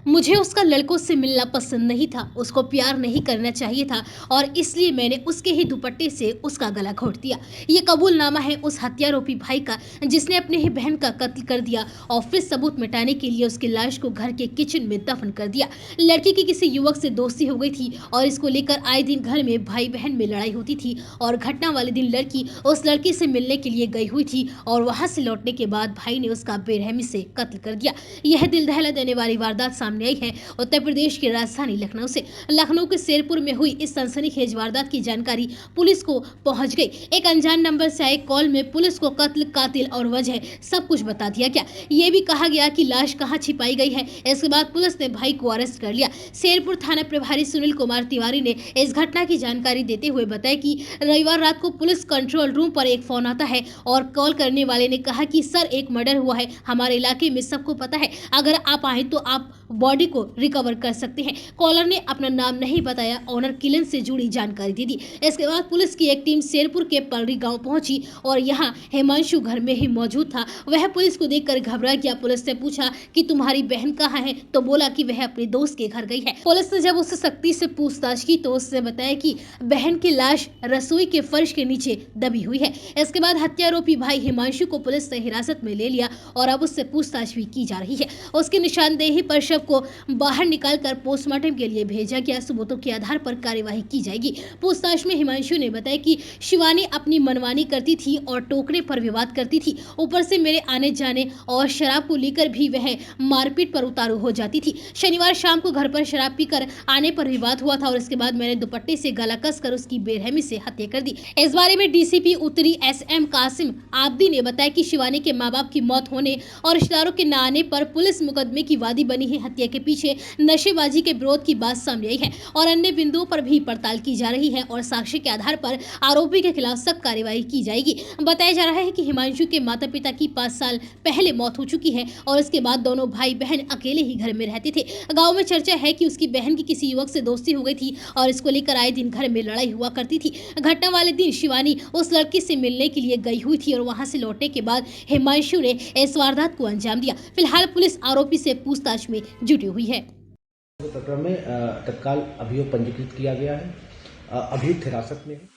मुझे उसका लड़कों से मिलना पसंद नहीं था, उसको प्यार नहीं करना चाहिए था और इसलिए मैंने उसके ही दुपट्टे से उसका गला घोंट दिया। ये कबूलनामा है उस हत्यारोपी भाई का जिसने अपनी ही बहन का कत्ल कर दिया और फिर सबूत मिटाने के लिए उसकी लाश को घर के किचन में दफन कर दिया। लड़की की किसी युवक से दोस्ती हो गई थी और इसको लेकर आए दिन घर में भाई बहन में लड़ाई होती थी और घटना वाले दिन लड़की उस लड़की से मिलने के लिए गई हुई थी और वहां से लौटने के बाद भाई ने उसका बेरहमी से कत्ल कर दिया। यह दिल दहला देने वाली वारदात सामने आई है उत्तर प्रदेश की राजधानी लखनऊ से। लखनऊ के शेरपुर में हुई इस सनसनीखेज वारदात की जानकारी पुलिस को पहुंच गई। एक अनजान नंबर से आए कॉल में पुलिस को कत्ल, कातिल और वजह सब कुछ बता दिया गया। ये भी कहा गया कि लाश कहां छिपाई गई है। इसके बाद पुलिस ने भाई को अरेस्ट कर लिया। शेरपुर थाना प्रभारी सुनील कुमार तिवारी ने इस घटना की जानकारी देते हुए बताया कि रविवार रात को पुलिस कंट्रोल रूम पर एक फोन आता है और कॉल करने वाले ने कहा कि सर एक मर्डर हुआ है, हमारे इलाके में सबको पता है, अगर आप आए तो आप बॉडी को रिकवर कर सकते हैं। कॉलर ने अपना नाम नहीं बताया, ऑनर किलन से जुड़ी जानकारी दे दी। इसके बाद पुलिस की एक टीम शेरपुर के पलरी गांव पहुंची और यहां हिमांशु घर में ही मौजूद था। वह पुलिस को देखकर घबरा गया। पुलिस से पूछा कि तुम्हारी बहन कहाँ है, तो बोला कि वह अपने दोस्त के घर गई है। पुलिस ने जब उससे सख्ती से पूछताछ की तो उसने बताया कि बहन की लाश रसोई के फर्श के नीचे दबी हुई है। इसके बाद हत्यारोपी भाई हिमांशु को पुलिस ने हिरासत में ले लिया और अब उससे पूछताछ भी की जा रही है। उसकी निशानदेही पर शव को बाहर निकालकर पोस्टमार्टम के लिए भेजा गया। सबूतों के आधार पर कार्यवाही की जाएगी। पूछताछ में हिमांशु ने बताया कि शिवानी अपनी मनमानी करती थी और टोकने पर विवाद करती थी। ऊपर से मेरे आने जाने और शराब को लेकर भी वह मारपीट पर उतारू हो जाती थी। शनिवार शाम को घर पर शराब पीकर आने पर विवाद हुआ था और इसके बाद मैंने दुपट्टे से गला कसकर उसकी बेरहमी से हत्या कर दी। इस बारे में डीसीपी उत्तरी एसएम कासिम आब्दी ने बताया कि शिवानी के मां बाप की मौत होने और रिश्तेदारों के न आने पर पुलिस मुकदमे की वादी बनी है। हत्या के पीछे नशेबाजी के विरोध की बात सामने आई है और अन्य बिंदुओं पर भी पड़ताल की जा रही है और साक्ष्य के आधार पर आरोपी के खिलाफ सख्त कार्रवाई की जाएगी। बताया जा रहा है कि हिमांशु के माता पिता की 5 साल पहले मौत हो चुकी है और इसके बाद दोनों भाई बहन अकेले ही घर में रहते थे। गाँव में चर्चा है कि उसकी बहन की किसी युवक से दोस्ती हो गई थी और इसको लेकर आए दिन घर में लड़ाई हुआ करती थी। घटना वाले दिन शिवानी उस लड़की से मिलने के लिए गई हुई थी और वहां से लौटने के बाद हिमांशु ने इस वारदात को अंजाम दिया। फिलहाल पुलिस आरोपी से पूछताछ में जुटी हुई है। प्रकरण में तत्काल अभियोग पंजीकृत किया गया है। अभियुक्त हिरासत में है।